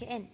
Kitten.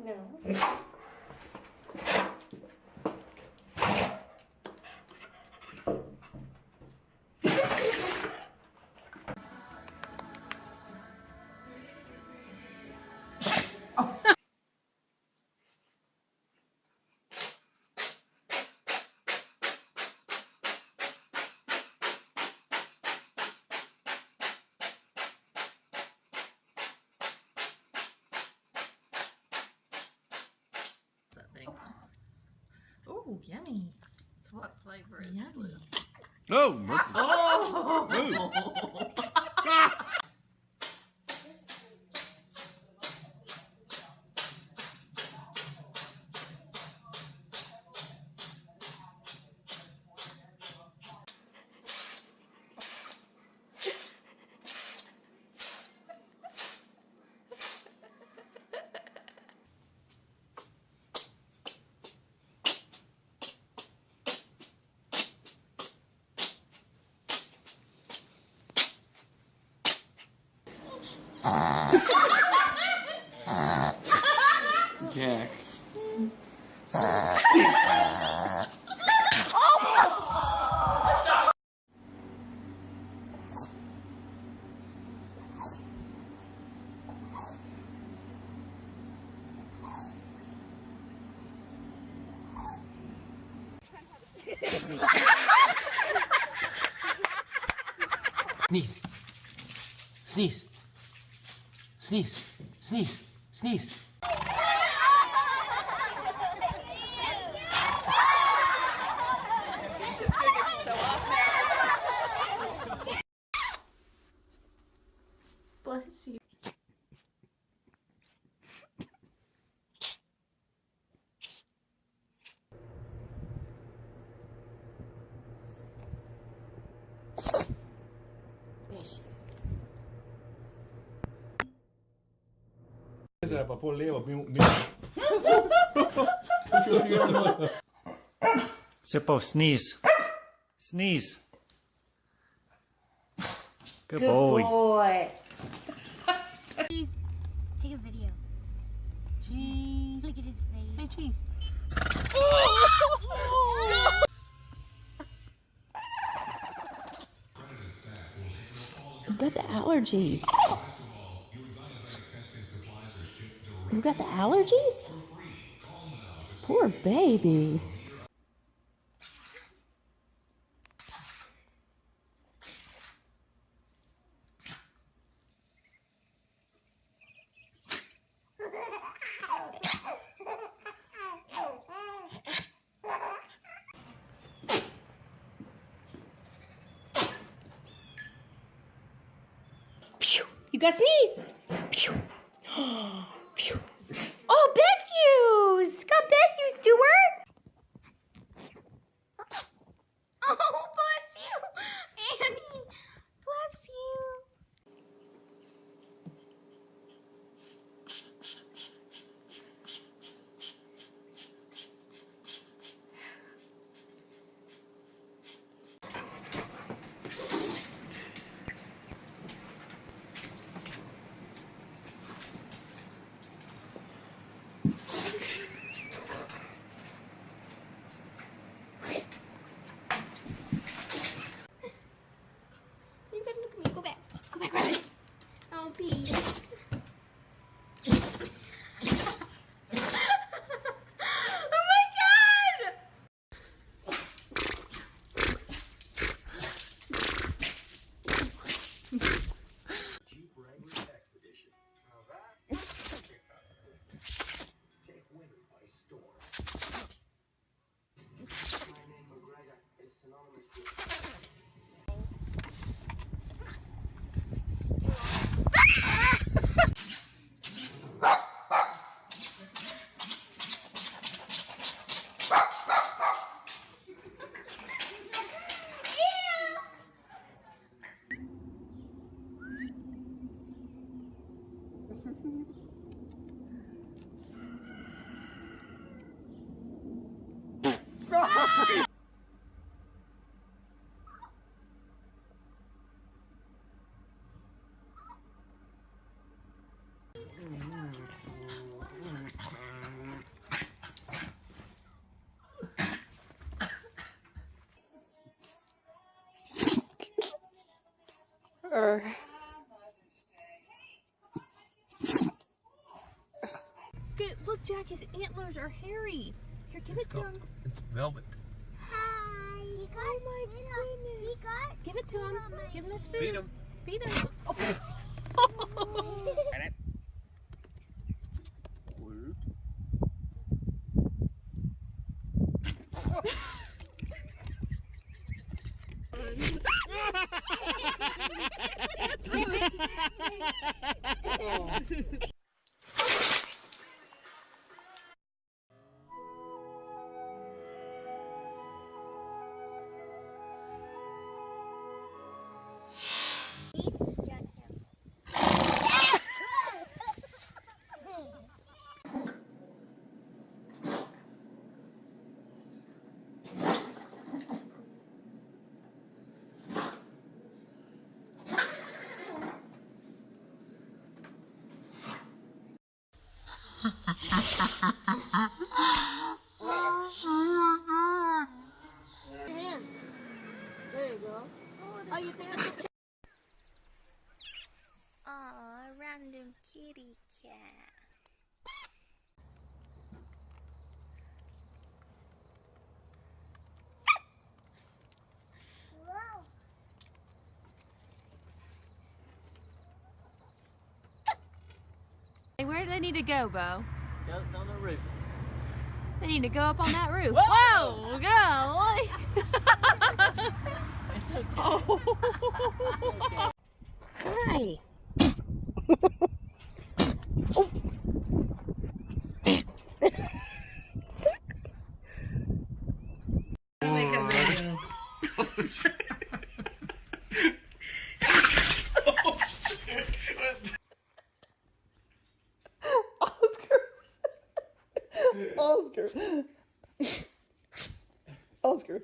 No. Oh, yummy. So what flavor is Yummy. blue? Oh, mercy. Oh! Jack. Sneeze. Sneeze. Sneeze. Sneeze. Sneeze. Bless you. Sippo, sneeze. Sneeze. Good boy. Boy. Cheese. Take a video. Cheese. Look at his face. Say cheese. Who got the allergies? Who got the allergies? Poor baby. Pew. You got sneeze. Pew. Pew. Oh, Bess-Hughes. Got Bess-Hughes, Stuart. Oh, bless you, Annie. Bless you. Good. Look, Jack, his antlers are hairy. Here, give it to him. It's velvet. Hi. He got, Oh my goodness. He got. Give it to him. Give him his food. Feed him. Feed him. Oh. Aw, random kitty cat. Hey, where do they need to go, Bo? Goats on the roof. They need to go up on that roof. Whoa! Golly! It's okay. Oh. Hi. Oscar. Oscar.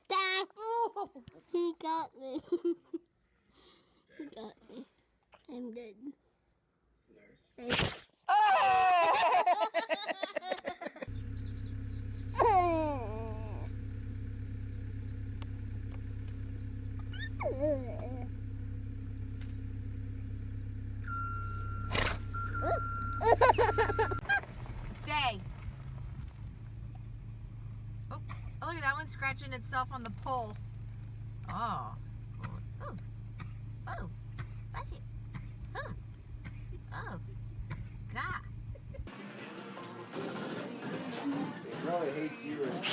Dad. He got me. He got me. I'm good. Stay. Oh, look at that one scratching itself on the pole. Oh. Oh. Oh. Bless you. Oh. Oh. God. He probably hates you right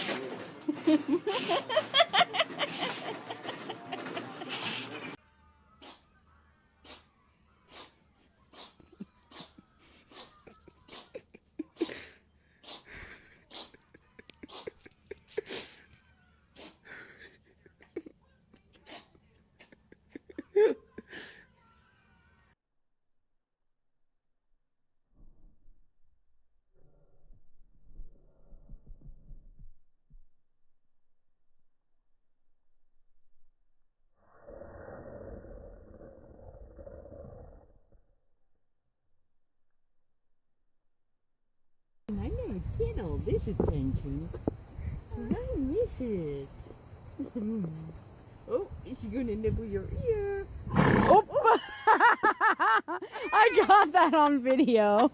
I never get all this attention. I miss it. Oh, is she gonna nibble your ear? Oh. I got that on video.